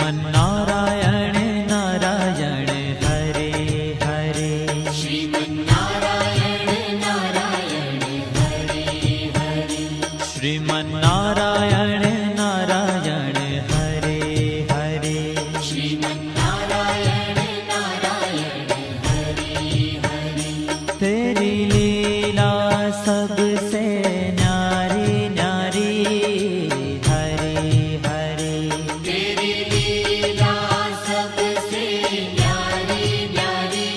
श्रीमन्नारायण नारायण हरे हरे। श्रीमन्नारायण नारायण हरे हरे। श्रीमन्नारायण नारायण हरे हरे। श्रीमन्नारायण नारायण हरे हरे। तेरी लीला सबसे न्यारी न्यारी हरे हरे। तेरी लीला सबसे न्यारी न्यारी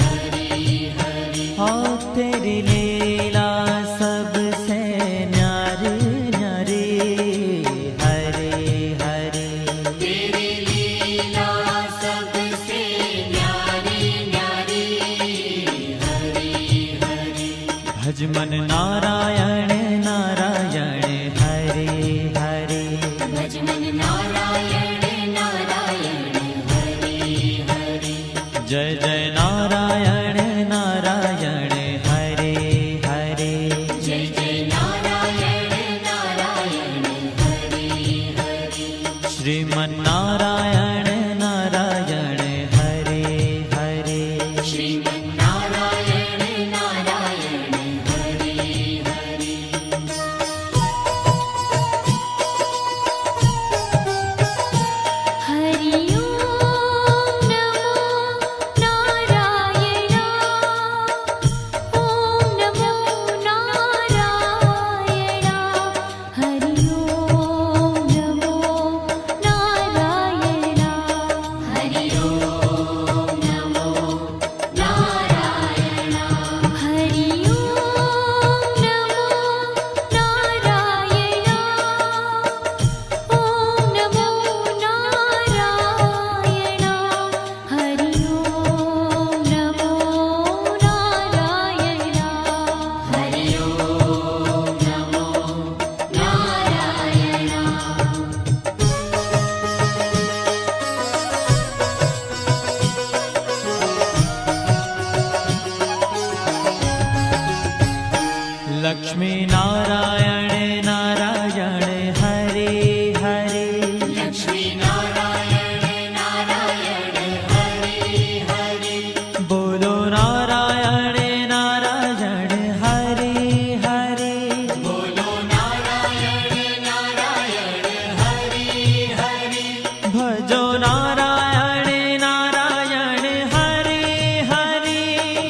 हरे हरे। हाँ तेरी लीला सबसे न्यारी न्यारी हरे हरे। तेरी लीला सबसे न्यारी न्यारी हरे हरे। भज मन नारायण नारायण हरे हरे। भज मन नारायण नारायण हरे हरे। जय जय नारायण नारायण हरे हरे। जय जय नारायण नारायण हरे हरे। श्रीमन्नारायण नारायण हरे हरे। श्रीमन्नारायण नारायण हरे हरे। हरि ओम नमो नारायण। ओम नमो नारायण। हरि ओम नमो नारायण। हरि ओम नमो नारायण। हरि ओम नमो नारायण। ओम नमो नारायण। हरि ओम नमो नारायण। हरि ओम नमो नारायण। लक्ष्मी नारायण नारायण हरे हरे। लक्ष्मी नारायण नारायण हरे हरे। बोलो नारायण नारायण हरे हरे। बोलो नारायण नारायण हरे हरे। भजो नारायण नारायण हरे हरे।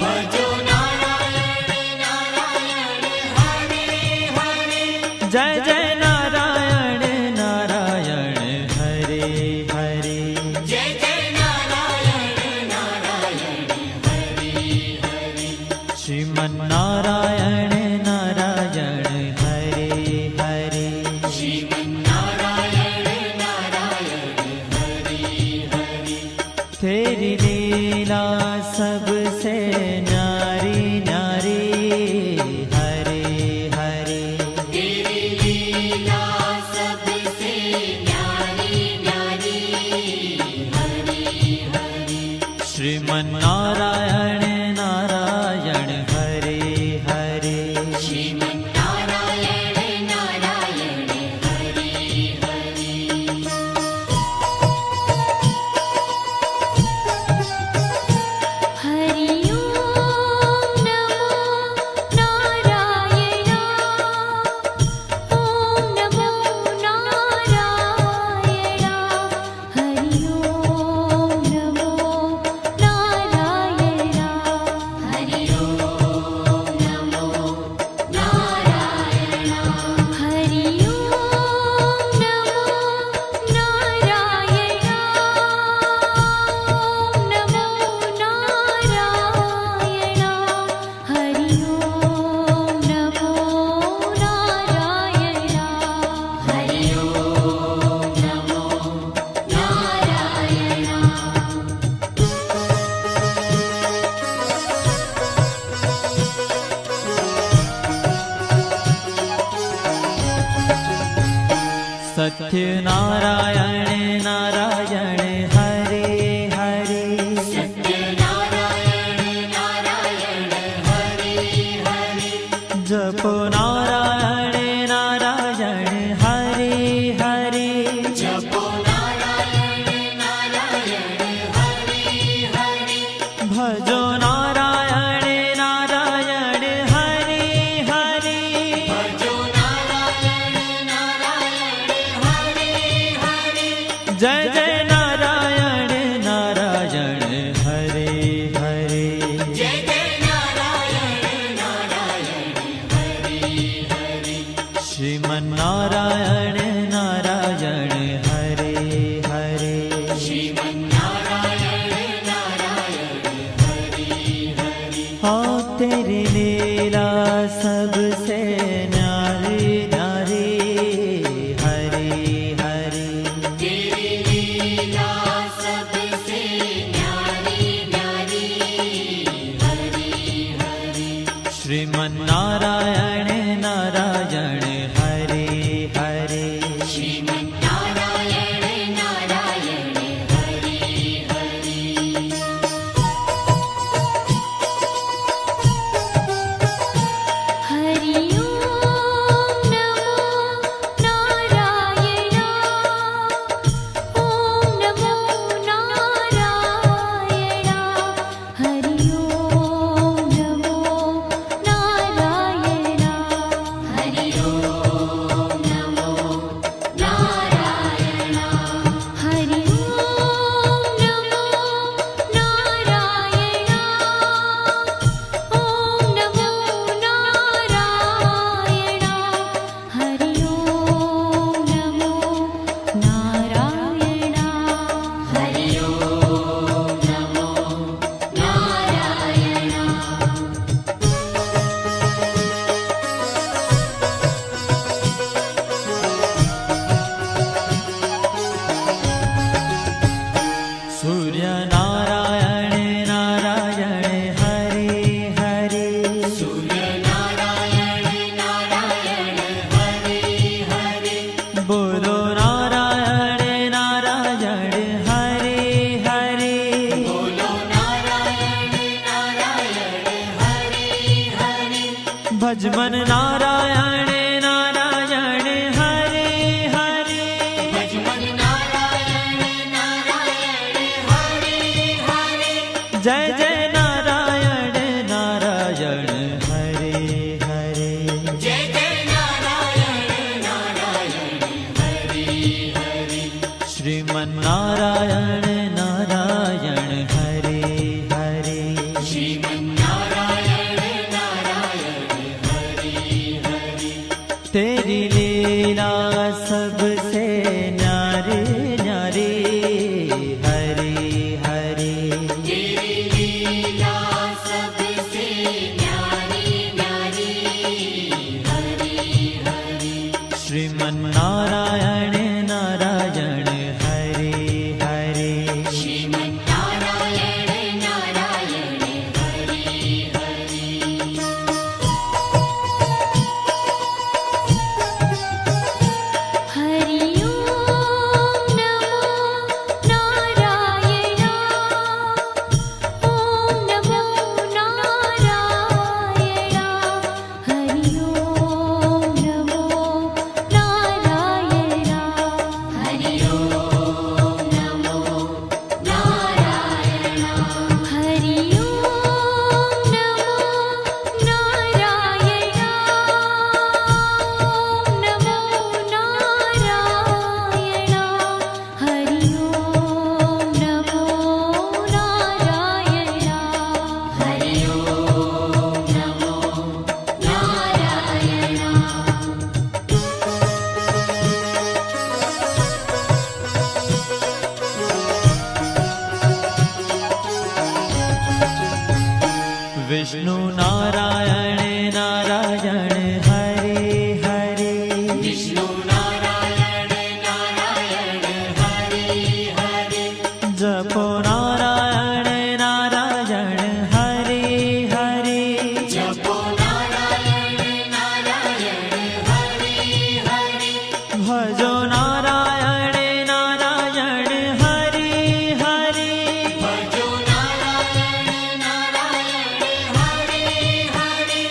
भजो नारायण नारायण हरे हरे। जय जय नारायण नारायण हरे हरे। जय जय नारायण नारायण हरे हरे। श्रीमन्नारायण नारायण हरे हरे। श्रीमन्नारायण नारायण हरे हरे। तेरी लीला सबसे न्यारी न्यारी हरे हरे। तेरी लीला सबसे न्यारी न्यारी हरे हरे। श्रीमन्नारायण नारायण हरे हरे। श्रीमन्नारायण नारायण हरे हरे। हरि ओम नमो नारायण। ओम नमो नारायण। हरि ओम नमो नारायण। हरि ओम नमो नारायण। हरि ओम नमो नारायण। ओम नमो नारायण। हरि ओम नमो नारायण। हरि ओम नमो नारायण। सत्य नारायण नारायण हरे हरे। सत्य नारायण नारायण हरे हरे। जपो नारायण नारायण हरे हरे। जपो नारायण भजो नारायण नारायण हरि हरि भजो नारायण नारायण हरि हरि जय जय नारायण नारायण हरे हरे जय जय नारायण नारायण हरि हरि श्रीमन्नारायण नारायण हरे हरे श्रीमन्नारायण नारायण हरि हरि हाँ तेरी लीला सबसे न्यारी न्यारी हरे हरे तेरी लीला सबसे न्यारी न्यारी हरि हरि श्रीमन्नारायण नारायण हरे हरे श्रीमन्नारायण नारायण हरि हरि हरि ओम नमो नारायण ओम नमो नारायण हरि ओम नमो नारायण हरि ओम नमो नारायण हरि ओम नमो नारायण ओम नमो नारायण हरि ओम नमो नारायण हरि ओम नमो नारायण सूर्य नारायण नारायण हरे हरे सूर्य नारायण नारायण हरि हरि बोलो नारायण नारायण हरे हरे बोलो नारायण नारायण हरि हरि भजमन नारायण नारायण हरे हरे भजमन नारायण नारायण हरि हरि जय जय नारायण नारायण हरे हरे जय जय नारायण नारायण हरि हरि श्रीमन्नारायण नारायण हरे हरे श्रीमन्नारायण नारायण हरि हरि तेरी लीला सबसे न्यारी न्यारी हरे हरे तेरी लीला सबसे न्यारी न्यारी हरि हरि श्रीमन्नारायण नारायण हरे हरे श्रीमन्नारायण नारायण हरि हरि हरि ओम नमो नारायण ओम नमो नारायण हरि ओम नमो नारायण हरि ओम नमो नारायण हरि ओम नमो नारायण ओम नमो नारायण हरि ओम नमो नारायण हरि ओम नमो नारायण विष्णु नारायण नारायण हरे हरे विष्णु नारायण नारायण हरि हरि जपो नारायण नारायण हरे हरे जपो नारायण नारायण हरि हरि भजो नारायण नारायण हरे हरे भजो नारायण नारायण हरि हरि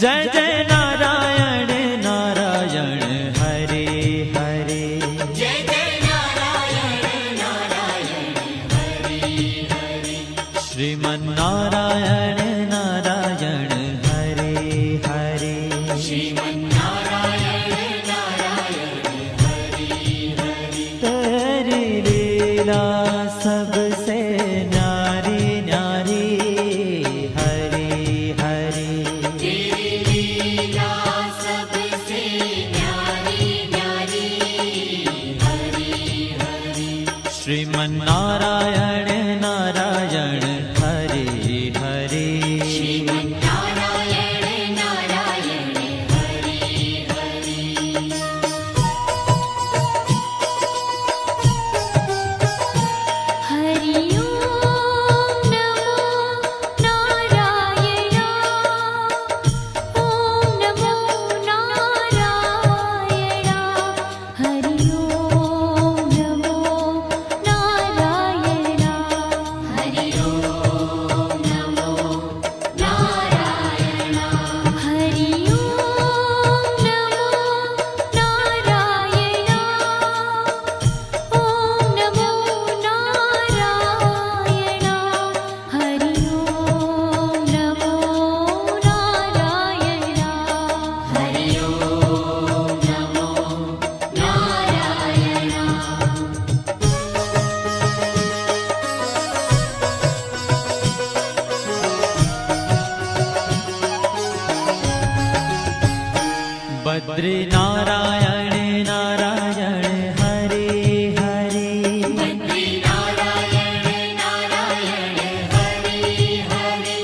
जय जय नारायण नारायण हरे हरे जय जय नारायण नारायण हरि हरि श्रीमन्नारायण नारायण हरे हरे श्रीमन्नारायण नारायण हरि हरि तेरी लीला सबसे न्यारी न्यारी हरे हरे तेरी लीला सबसे न्यारी न्यारी हरि हरि श्रीमन्नारायण नारायण हरे हरे श्रीमन्नारायण नारायण हरि हरि हरि ओम नमो नारायण ओम नमो नारायण हरि ओम नमो नारायण हरि ओम नमो नारायण हरि ओम नमो नारायण ओम नमो नारायण हरि ओम नमो नारायण हरि ओम नमो नारायण बद्री नारायण नारायण हरे हरे बद्री नारायण नारायण हरि हरि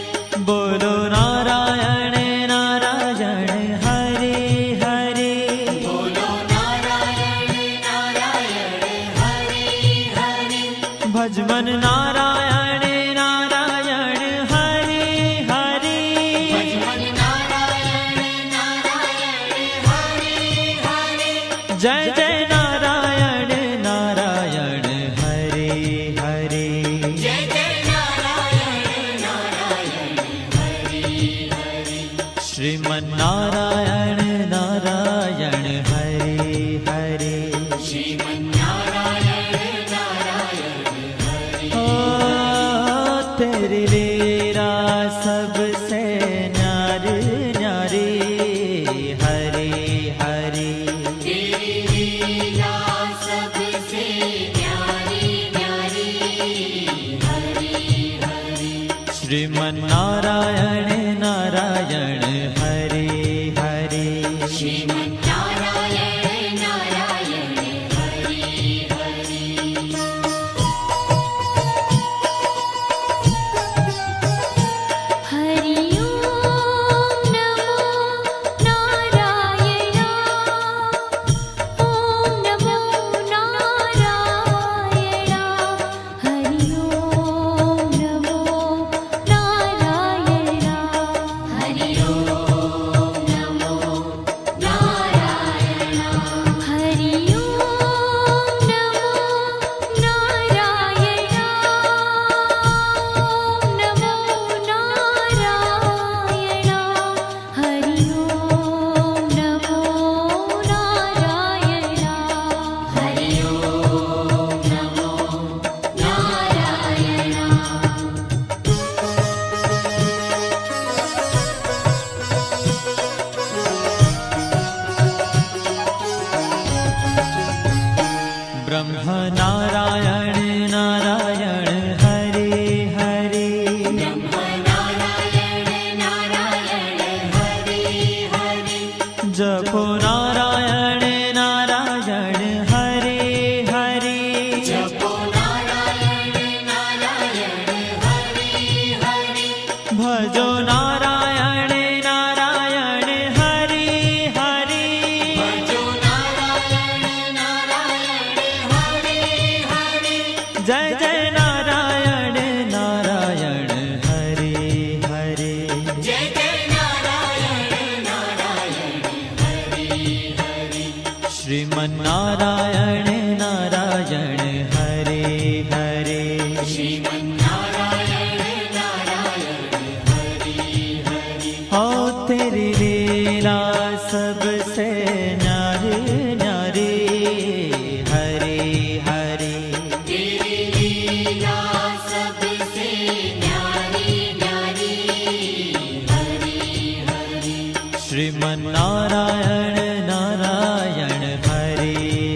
बोलो नारायण नारायण हरे हरे बोलो नारायण नारायण हरि हरि भजमन नारायण नारायण हरे हरे भजमन नारायण नारायण हरि हरि जय जय नारायण नारायण हरे हरे जय जय नारायण नारायण हरि हरि श्रीमन्नारायण नारायण हरे हरे श्रीमन्नारायण नारायण हरि ओ तेरी लीला सबसे न्यारी न्यारी हरे हरे तेरी लीला सबसे न्यारी न्यारी हरि हरि श्रीमन्नारायण नारायण हरे हरे श्रीमन्नारायण नारायण हरि हरि हरि ओम नमो नारायण ओम नमो नारायण हरि ओम नमो नारायण हरि ओम नमो नारायण हरि ओम नमो नारायण ओम नमो नारायण हरि ओम नमो नारायण हरि ओम नमो नारायण ब्रह्म नारायण नारायण हरे हरे नारायण नारायण हरि हरि जपो नारायण नारायण हरे हरे जपो नारायण नारायण हरि हरि भजो नारायण नारायण हरे हरे भजो नारायण नारायण हरि हरि जय जय नारायण नारायण हरे हरे जय जय नारायण नारायण हरि हरि श्रीमन्नारायण नारायण हरे हरे श्रीमन्नारायण नारायण हरि श्रीमन्नारायण नारायण हरे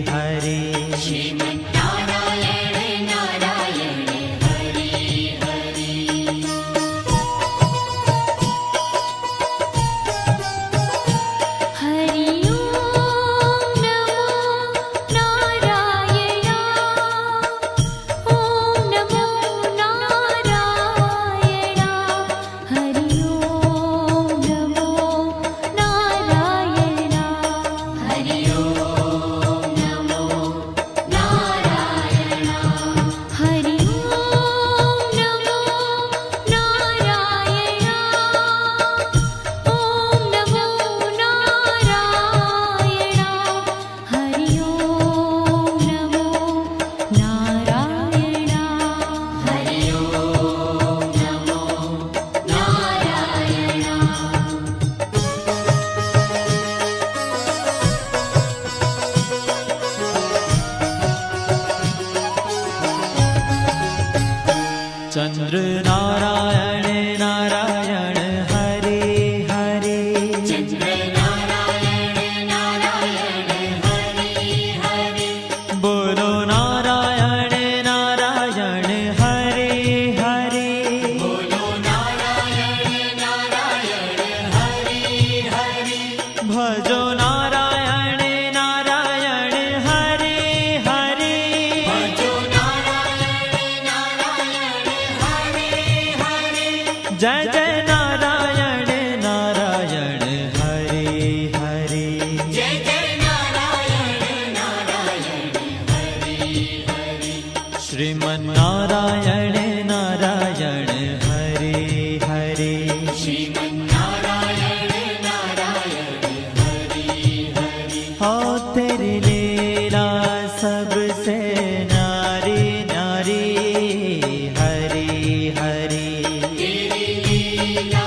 हरे श्रीमन्नारायण नारायण हरि हरि हरि ओम नमो नारायण ओम नमो नारायण हरि ओम नमो नारायण हरि ओम नमो नारायण हरि ओम नमो नारायण ओम नमो नारायण हरि ओम नमो नारायण हरि ओम नमो नारायण चंद्र नारायण नारायण हरे हरे चंद्र नारायण नारायण हरि हरि बोलो नारायण नारायण हरे हरे बोलो नारायण नारायण हरि हरि भजो नारायण नारायण हरे हरे भजो नारायण नारायण हरि हरि जय जय नारायण नारायण हरे हरे जय जय नारायण नारायण हरि हरि श्रीमन्नारायण नारायण हरे हरे श्रीमन्नारायण नारायण हरि हरि हो तेरी लीला सबसे नारी नारी हरे हरे तेरी लीला